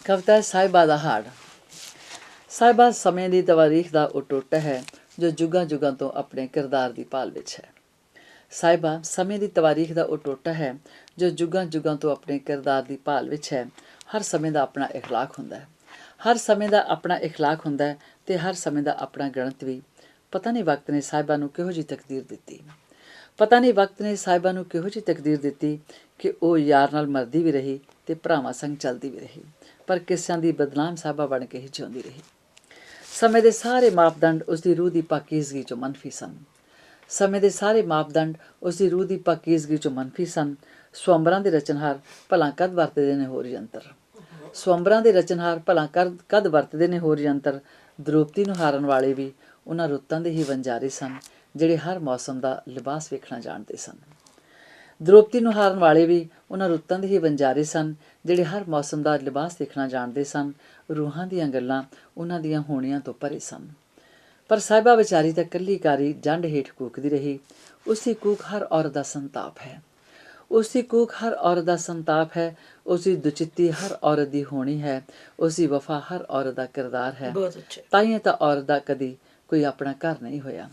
कविता ਸਾਹਿਬਾ ਦਾ ਹਾੜ। ਸਾਹਿਬਾ ਸਮੇਂ ਦੀ ਤਵਾਰੀਖ ਦਾ ਉਹ ਟੋਟਾ ਹੈ ਜੋ ਜੁਗਾਂ ਜੁਗਾਂ ਤੋਂ ਆਪਣੇ ਕਿਰਦਾਰ ਦੀ ਭਾਲ ਵਿੱਚ ਹੈ। ਸਾਹਿਬਾ ਸਮੇਂ ਦੀ ਤਵਾਰੀਖ ਦਾ ਉਹ ਟੋਟਾ ਹੈ ਜੋ ਜੁਗਾਂ ਜੁਗਾਂ ਤੋਂ ਆਪਣੇ ਕਿਰਦਾਰ ਦੀ ਭਾਲ ਵਿੱਚ ਹੈ। ਹਰ ਸਮੇਂ ਦਾ ਆਪਣਾ ਇਖਲਾਕ ਹੁੰਦਾ ਹੈ, ਹਰ ਸਮੇਂ ਦਾ ਆਪਣਾ ਇਖਲਾਕ ਹੁੰਦਾ ਹੈ ਅਤੇ ਹਰ ਸਮੇਂ ਦਾ ਆਪਣਾ ਗਣਿਤ ਵੀ। ਪਤਾ ਨਹੀਂ ਵਕਤ ਨੇ ਸਾਹਿਬਾ ਨੂੰ ਕਿਹੋ ਜਿਹੀ ਤਕਦੀਰ ਦਿੱਤੀ, ਪਤਾ ਨਹੀਂ ਵਕਤ ਨੇ ਸਾਹਿਬਾ ਨੂੰ ਕਿਹੋ ਜਿਹੀ ਤਕਦੀਰ ਦਿੱਤੀ ਕਿ ਉਹ ਯਾਰ ਨਾਲ ਮਰਦੀ ਵੀ ਰਹੀ ਅਤੇ ਭਰਾਵਾਂ ਸੰਗ ਚੱਲਦੀ ਵੀ ਰਹੀ, ਪਰ ਕਿੱਸਿਆਂ ਦੀ ਬਦਨਾਮ ਸਾਹਿਬਾ ਬਣ ਕੇ ਹੀ ਜਿਉਂਦੀ ਰਹੀ। ਸਮੇਂ ਦੇ ਸਾਰੇ ਮਾਪਦੰਡ ਉਸਦੀ ਰੂਹ ਦੀ ਪਾਕੀਜ਼ਗੀ 'ਚੋਂ ਮੰਨਫੀ ਸਨ। ਸਮੇਂ ਦੇ ਸਾਰੇ ਮਾਪਦੰਡ ਉਸਦੀ ਰੂਹ ਦੀ ਪਾਕੀਜ਼ਗੀ 'ਚੋਂ ਮੰਨਫੀ ਸਨ। ਸਵੰਬਰਾਂ ਦੇ ਰਚਨਹਾਰ ਭਲਾ ਕਦ ਵਰਤਦੇ ਨੇ ਹੋਰ ਯੰਤਰ, ਸਵੰਬਰਾਂ ਦੇ ਰਚਨਹਾਰ ਭਲਾ ਕਦ ਵਰਤਦੇ ਨੇ ਹੋਰ ਯੰਤਰ। ਦਰੋਪਤੀ ਨੂੰ ਹਾਰਨ ਵਾਲੇ ਵੀ ਉਹਨਾਂ ਰੁੱਤਾਂ ਦੇ ਹੀ ਵਣਜਾਰੇ ਸਨ ਜਿਹੜੇ ਹਰ ਮੌਸਮ ਦਾ ਲਿਬਾਸ ਵੇਖਣਾ ਜਾਣਦੇ ਸਨ। ਦਰੋਪਤੀ ਨੂੰ ਹਾਰਨ ਵਾਲੇ ਵੀ ਉਹਨਾਂ ਰੁੱਤਾਂ ਦੇ ਹੀ ਵਣਜਾਰੇ ਸਨ ਜਿਹੜੇ ਹਰ ਮੌਸਮ ਦਾ ਲਿਬਾਸ ਦੇਖਣਾ ਜਾਣਦੇ ਸਨ। ਰੂਹਾਂ ਦੀਆਂ ਗੱਲਾਂ ਉਹਨਾਂ ਦੀਆਂ ਹੋਣੀਆਂ ਤੋਂ ਪਰੇ ਸਨ। ਪਰ ਸਾਹਿਬਾ ਵਿਚਾਰੀ ਤਾਂ ਇਕੱਲੀ ਕਾਰੀ ਜੰਡ ਹੇਠ ਕੂਕਦੀ ਰਹੀ। ਉਸਦੀ ਕੂਕ ਹਰ ਔਰਤ ਦਾ ਸੰਤਾਪ ਹੈ, ਉਸਦੀ ਕੂਕ ਹਰ ਔਰਤ ਦਾ ਸੰਤਾਪ ਹੈ। ਉਸਦੀ ਦੁਚਿੱਤੀ ਹਰ ਔਰਤ ਦੀ ਹੋਣੀ ਹੈ, ਉਸਦੀ ਵਫਾ ਹਰ ਔਰਤ ਦਾ ਕਿਰਦਾਰ ਹੈ। ਤਾਈਂ ਤਾਂ ਔਰਤ ਦਾ ਕਦੀ ਕੋਈ ਆਪਣਾ ਘਰ ਨਹੀਂ ਹੋਇਆ,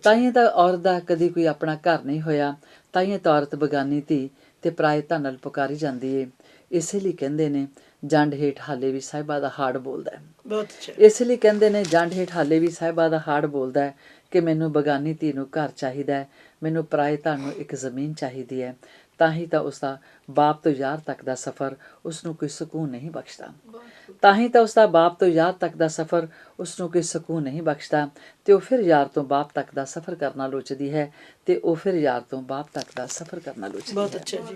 ਤਾਈਂ ਤਾਂ ਔਰਤ ਦਾ ਕਦੀ ਕੋਈ ਆਪਣਾ ਘਰ ਨਹੀਂ ਹੋਇਆ। ਤਾਈਂ ਤਾਂ ਔਰਤ ਬਗਾਨੀ ਧੀ ਅਤੇ ਪਰਾਏ ਧਨ ਨਾਲ ਪੁਕਾਰੀ ਜਾਂਦੀ ਏ। ਇਸੇ ਲਈ ਕਹਿੰਦੇ ਨੇ ਜੰਡ ਹੇਠ ਹਾਲੇ ਵੀ ਸਾਹਿਬਾ ਦਾ ਹਾੜ ਬੋਲਦਾ ਹੈ। ਇਸ ਲਈ ਕਹਿੰਦੇ ਨੇ ਜੰਡ ਹੇਠ ਹਾਲੇ ਵੀ ਸਾਹਿਬਾ ਦਾ ਹਾੜ ਬੋਲਦਾ ਹੈ ਕਿ ਮੈਨੂੰ ਬਗਾਨੀ ਧੀ ਨੂੰ ਘਰ ਚਾਹੀਦਾ ਹੈ, ਮੈਨੂੰ ਪਰਾਏ ਧਨ ਨੂੰ ਇੱਕ ਜ਼ਮੀਨ ਚਾਹੀਦੀ ਹੈ। ਤਾਂ ਹੀ ਤਾਂ ਉਸਦਾ ਬਾਪ ਤੋਂ ਯਾਰ ਤੱਕ ਦਾ ਸਫ਼ਰ ਉਸਨੂੰ ਕੋਈ ਸਕੂਨ ਨਹੀਂ ਬਖਸ਼ਦਾ, ਤਾਂ ਹੀ ਤਾਂ ਉਸਦਾ ਬਾਪ ਤੋਂ ਯਾਰ ਤੱਕ ਦਾ ਸਫ਼ਰ ਉਸਨੂੰ ਕੋਈ ਸਕੂਨ ਨਹੀਂ ਬਖਸ਼ਦਾ। ਅਤੇ ਉਹ ਫਿਰ ਯਾਰ ਤੋਂ ਬਾਪ ਤੱਕ ਦਾ ਸਫ਼ਰ ਕਰਨਾ ਲੋਚਦੀ ਹੈ, ਅਤੇ ਉਹ ਫਿਰ ਯਾਰ ਤੋਂ ਬਾਪ ਤੱਕ ਦਾ ਸਫ਼ਰ ਕਰਨਾ ਲੋਚਦੀ ਹੈ।